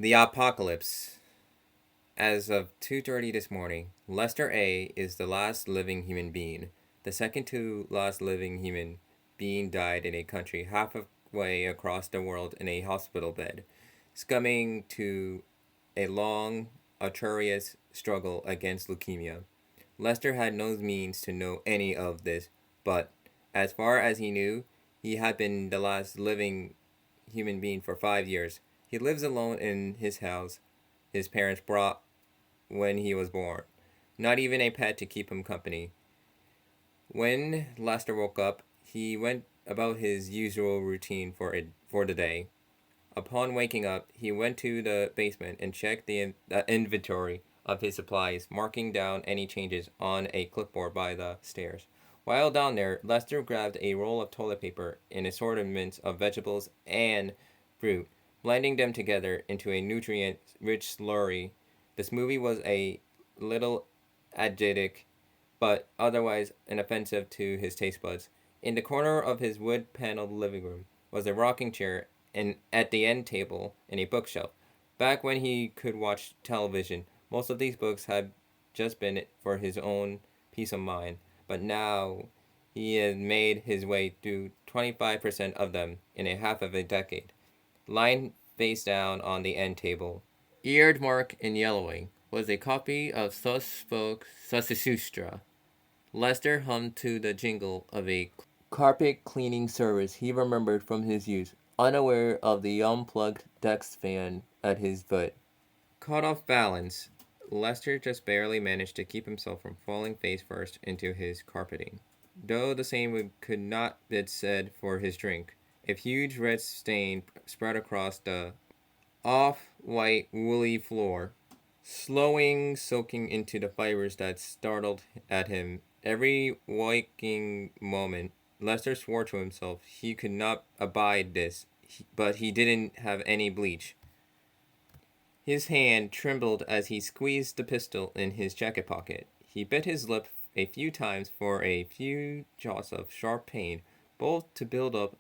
The apocalypse. As of 2:30 this morning, Lester A is the last living human being. The second to last living human being died in a country halfway across the world in a hospital bed, succumbing to a long, arduous struggle against leukemia. Lester had no means to know any of this, but as far as he knew, he had been the last living human being for 5 years. He lives alone in his house his parents brought when he was born. Not even a pet to keep him company. When Lester woke up, he went about his usual routine for the day. Upon waking up, he went to the basement and checked the inventory of his supplies, marking down any changes on a clipboard by the stairs. While down there, Lester grabbed a roll of toilet paper and assortments of vegetables and fruit, blending them together into a nutrient-rich slurry. The smoothie was a little acidic, but otherwise inoffensive to his taste buds. In the corner of his wood-paneled living room was a rocking chair and at the end table and a bookshelf. Back when he could watch television, most of these books had just been for his own peace of mind, but now he had made his way through 25% of them in a half of a decade. Lying face down on the end table, eared marked in yellowing, was a copy of Thus Spoke Zarathustra. Lester hummed to the jingle of a carpet cleaning service he remembered from his youth, unaware of the unplugged desk fan at his foot. Caught off balance, Lester just barely managed to keep himself from falling face first into his carpeting. Though the same could not be said for his drink. A huge red stain spread across the off-white woolly floor, slowing soaking into the fibers that startled at him every waking moment. Lester swore to himself he could not abide this, but he didn't have any bleach. His hand trembled as he squeezed the pistol in his jacket pocket. He bit his lip a few times for a few jolts of sharp pain, both to build up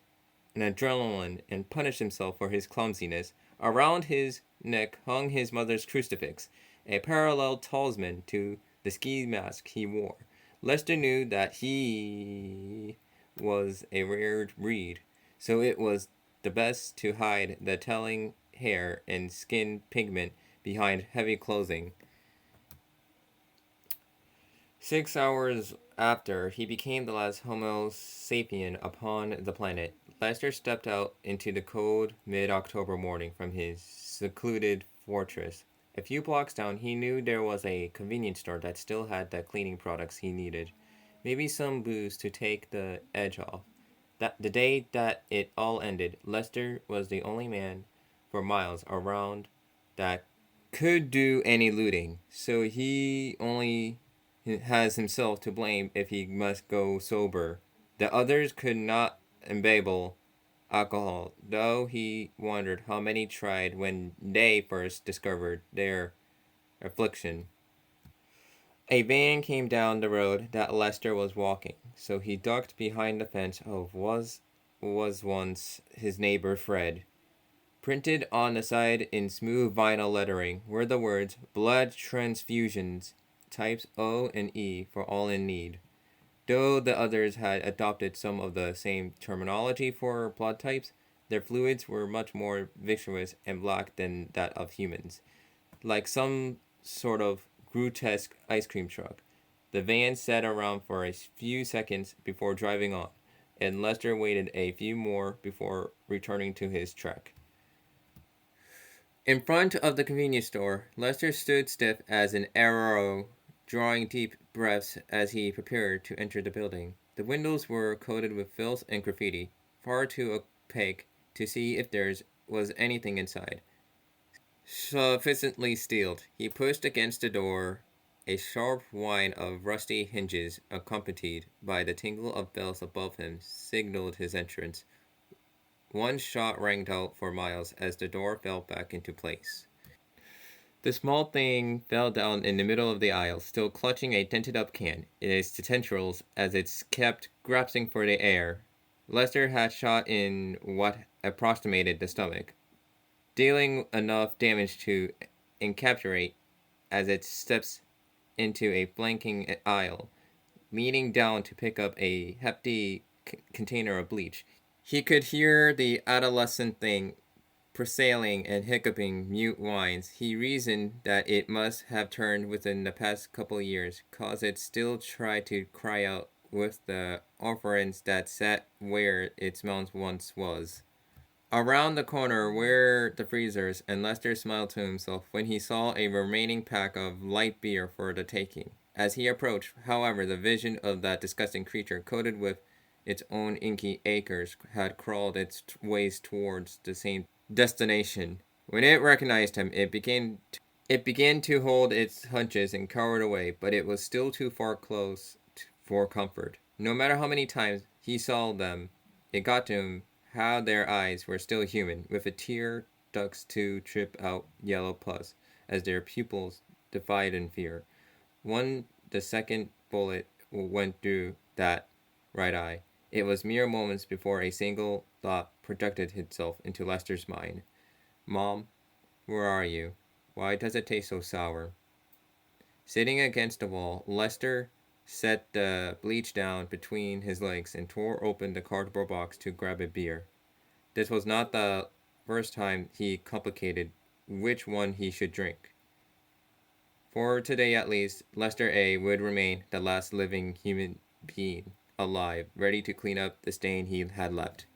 an adrenaline and punish himself for his clumsiness. Around his neck hung his mother's crucifix, a parallel talisman to the ski mask he wore. Lester knew that he was a rare breed, so it was the best to hide the telling hair and skin pigment behind heavy clothing. 6 hours after he became the last Homo sapien upon the planet, Lester stepped out into the cold mid-October morning from his secluded fortress. A few blocks down, he knew there was a convenience store that still had the cleaning products he needed. Maybe some booze to take the edge off. The day that it all ended, Lester was the only man for miles around that could do any looting, so he only has himself to blame if he must go sober. The others could not embabble alcohol, though he wondered how many tried when they first discovered their affliction. A van came down the road that Lester was walking, so he ducked behind the fence of was once his neighbor Fred. Printed on the side in smooth vinyl lettering were the words blood transfusions, types O and E for all in need. Though the others had adopted some of the same terminology for blood types, their fluids were much more viscous and black than that of humans, like some sort of grotesque ice cream truck. The van sat around for a few seconds before driving on, and Lester waited a few more before returning to his trek. In front of the convenience store, Lester stood stiff as an arrow, drawing deep breaths as he prepared to enter the building. The windows were coated with filth and graffiti, far too opaque to see if there was anything inside. Sufficiently steeled, he pushed against the door. A sharp whine of rusty hinges, accompanied by the tingle of bells above him, signaled his entrance. One shot rang out for miles as the door fell back into place. The small thing fell down in the middle of the aisle, still clutching a dented-up can in its tendrils as it kept grasping for the air. Lester had shot in what approximated the stomach. dealing enough damage to encapsulate as it steps into a flanking aisle, leaning down to pick up a hefty container of bleach. He could hear the adolescent thing presailing and hiccuping mute whines. He reasoned that it must have turned within the past couple years, cause it still tried to cry out with the offerings that sat where its mouth once was. Around the corner were the freezers, and Lester smiled to himself when he saw a remaining pack of light beer for the taking. As he approached, however, the vision of that disgusting creature, coated with its own inky acres, had crawled its ways towards the same destination. When it recognized him, it began to hold its hunches and cowered away, but it was still too far close for comfort. No matter how many times he saw them, it got to him how their eyes were still human, with a tear ducts to trip out yellow pus as their pupils defied in fear. The second bullet went through that right eye. It was mere moments before a single thought projected itself into Lester's mind. Mom, where are you? Why does it taste so sour? Sitting against the wall, Lester set the bleach down between his legs and tore open the cardboard box to grab a beer. This was not the first time he complicated which one he should drink. For today at least, Lester A. would remain the last living human being alive, ready to clean up the stain he had left.